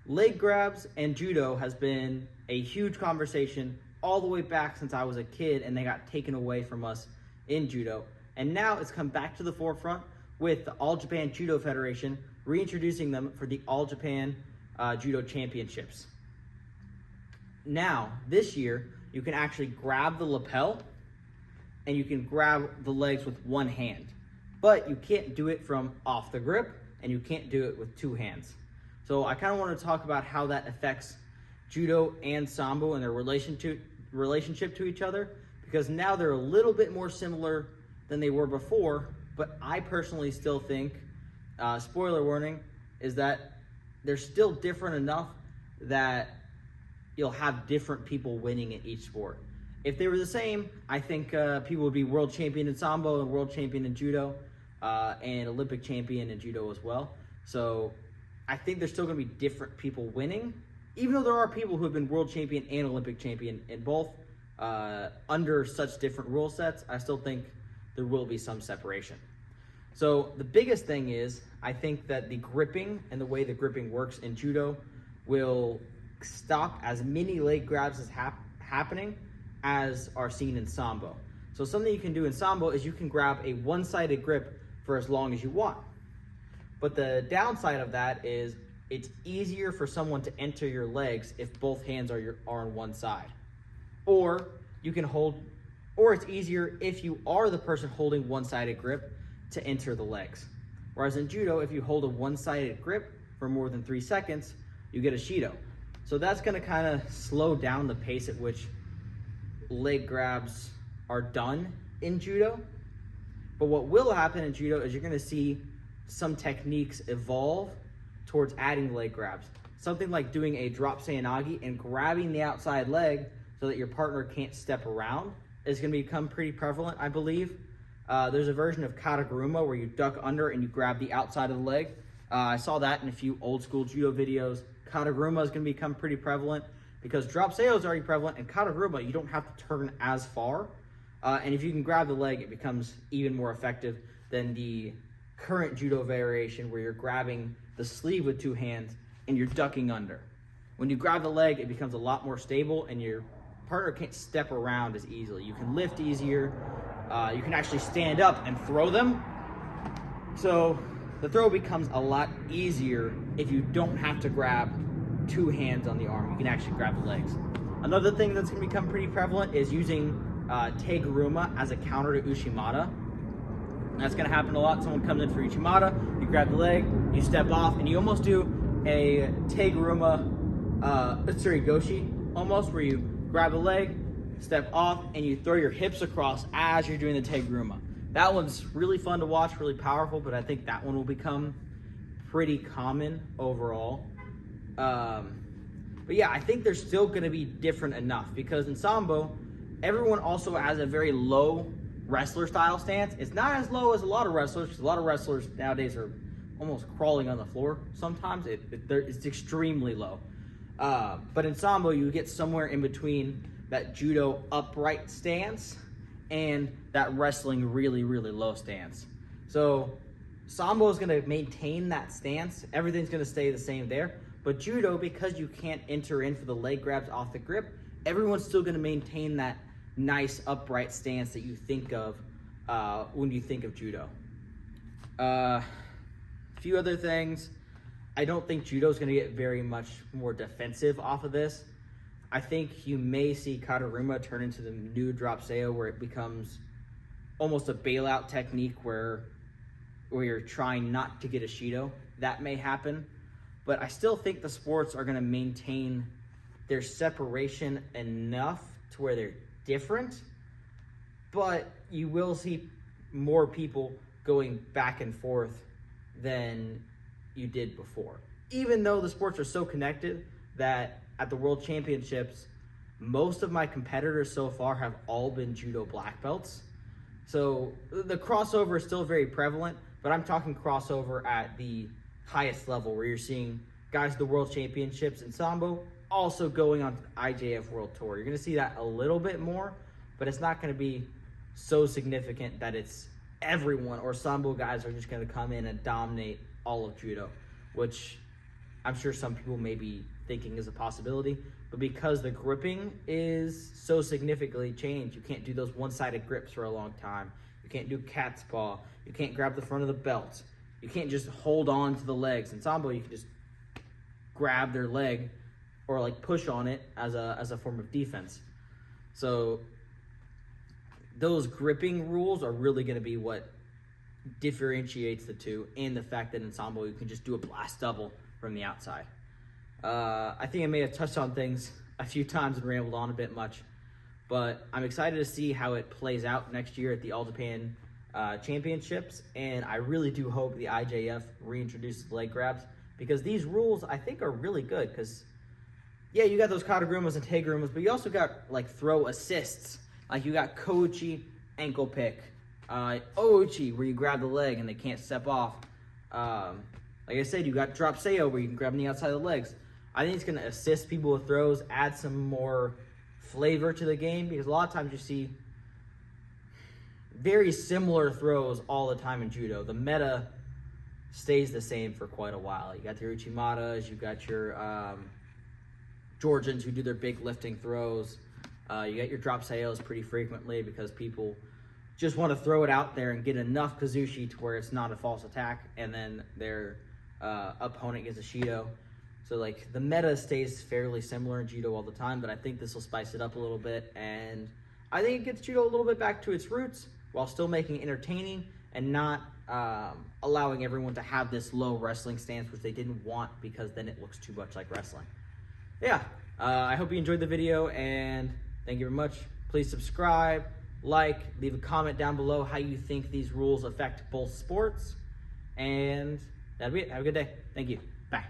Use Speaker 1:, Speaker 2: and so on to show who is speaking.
Speaker 1: Leg grabs and judo has been a huge conversation all the way back since I was a kid, and they got taken away from us in judo. And now it's come back to the forefront with the All Japan Judo Federation reintroducing them for the All Japan Judo Championships. Now, this year, you can actually grab the lapel and you can grab the legs with one hand. But you can't do it from off the grip, and you can't do it with two hands. So I kind of want to talk about how that affects judo and sambo and their relationship to each other, because now they're a little bit more similar than they were before. But I personally still think, spoiler warning, is that they're still different enough that you'll have different people winning in each sport. If they were the same, I think people would be world champion in sambo and world champion in judo, and Olympic champion in judo as well. So I think there's still going to be different people winning, even though there are people who have been world champion and Olympic champion in both under such different rule sets. I still think there will be some separation. So the biggest thing is, I think that the gripping and the way the gripping works in judo will stop as many leg grabs as happening as are seen in sambo. So something you can do in sambo is you can grab a one-sided grip for as long as you want. But the downside of that is it's easier for someone to enter your legs if both hands are on one side. Or you can hold, or it's easier if you are the person holding one-sided grip to enter the legs. Whereas in judo, if you hold a one-sided grip for more than 3 seconds, you get a shido. So that's gonna kind of slow down the pace at which leg grabs are done in judo. But what will happen in judo is you're gonna see some techniques evolve towards adding leg grabs. Something like doing a drop seoinage and grabbing the outside leg so that your partner can't step around is gonna become pretty prevalent, I believe. There's a version of kataguruma where you duck under and you grab the outside of the leg. I saw that in a few old school judo videos. Kataguruma is gonna become pretty prevalent because drop seo is already prevalent, and kataguruma, you don't have to turn as far. And if you can grab the leg, it becomes even more effective than the current judo variation where you're grabbing the sleeve with two hands and you're ducking under. When you grab the leg, it becomes a lot more stable and your partner can't step around as easily. You can lift easier. You can actually stand up and throw them. So the throw becomes a lot easier if you don't have to grab two hands on the arm. You can actually grab the legs. Another thing that's going to become pretty prevalent is using Takedowns as a counter to Ushimata. That's going to happen a lot. Someone comes in for Uchimata, you grab the leg, you step off, and you almost do a Takedowns, Goshi, almost, where you grab the leg, step off, and you throw your hips across as you're doing the Takedowns. That one's really fun to watch, really powerful, but I think that one will become pretty common overall. But yeah, I think they're still going to be different enough, because in sambo, everyone also has a very low wrestler style stance. It's not as low as a lot of wrestlers, because a lot of wrestlers nowadays are almost crawling on the floor. Sometimes it's extremely low. But in sambo, you get somewhere in between that judo upright stance and that wrestling really, really low stance. So sambo is going to maintain that stance. Everything's going to stay the same there. But judo, because you can't enter in for the leg grabs off the grip, everyone's still going to maintain that nice upright stance that you think of when you think of judo. A few other things. I don't think judo is going to get very much more defensive off of this. I think you may see kataguruma turn into the new drop seo, where it becomes almost a bailout technique where you're trying not to get a shido. That may happen. But I still think the sports are going to maintain their separation enough to where they're different, but you will see more people going back and forth than you did before. Even though the sports are so connected that at the World Championships, most of my competitors so far have all been judo black belts. So the crossover is still very prevalent, but I'm talking crossover at the highest level, where you're seeing guys at the World Championships in sambo also going on IJF World Tour. You're going to see that a little bit more, but it's not going to be so significant that it's everyone or sambo guys are just going to come in and dominate all of judo, which I'm sure some people may be thinking is a possibility, but because the gripping is so significantly changed, you can't do those one-sided grips for a long time. You can't do cat's paw. You can't grab the front of the belt. You can't just hold on to the legs. In Sambo, you can just grab their leg or like push on it as a form of defense. So those gripping rules are really going to be what differentiates the two, and the fact that in Sambo you can just do a blast double from the outside. I think I may have touched on things a few times and rambled on a bit much, but I'm excited to see how it plays out next year at the All Japan Championships, and I really do hope the IJF reintroduces leg grabs, because these rules I think are really good. Because yeah, you got those katagurumas and tegurumas, but you also got like throw assists. Like you got kochi, ankle pick, ochi, where you grab the leg and they can't step off. Like I said, you got drop seo, where you can grab on the outside of the legs. I think it's going to assist people with throws, add some more flavor to the game, because a lot of times you see very similar throws all the time in judo. The meta stays the same for quite a while. You got the uchimatas, you got your Georgians who do their big lifting throws. You get your drop seos pretty frequently because people just want to throw it out there and get enough kazushi to where it's not a false attack, and then their opponent gets a shido. So like the meta stays fairly similar in judo all the time, but I think this will spice it up a little bit, and I think it gets judo a little bit back to its roots while still making it entertaining and not allowing everyone to have this low wrestling stance, which they didn't want, because then it looks too much like wrestling. Yeah, I hope you enjoyed the video, and thank you very much. Please subscribe, like, leave a comment down below how you think these rules affect both sports, and that'll be it. Have a good day. Thank you. Bye.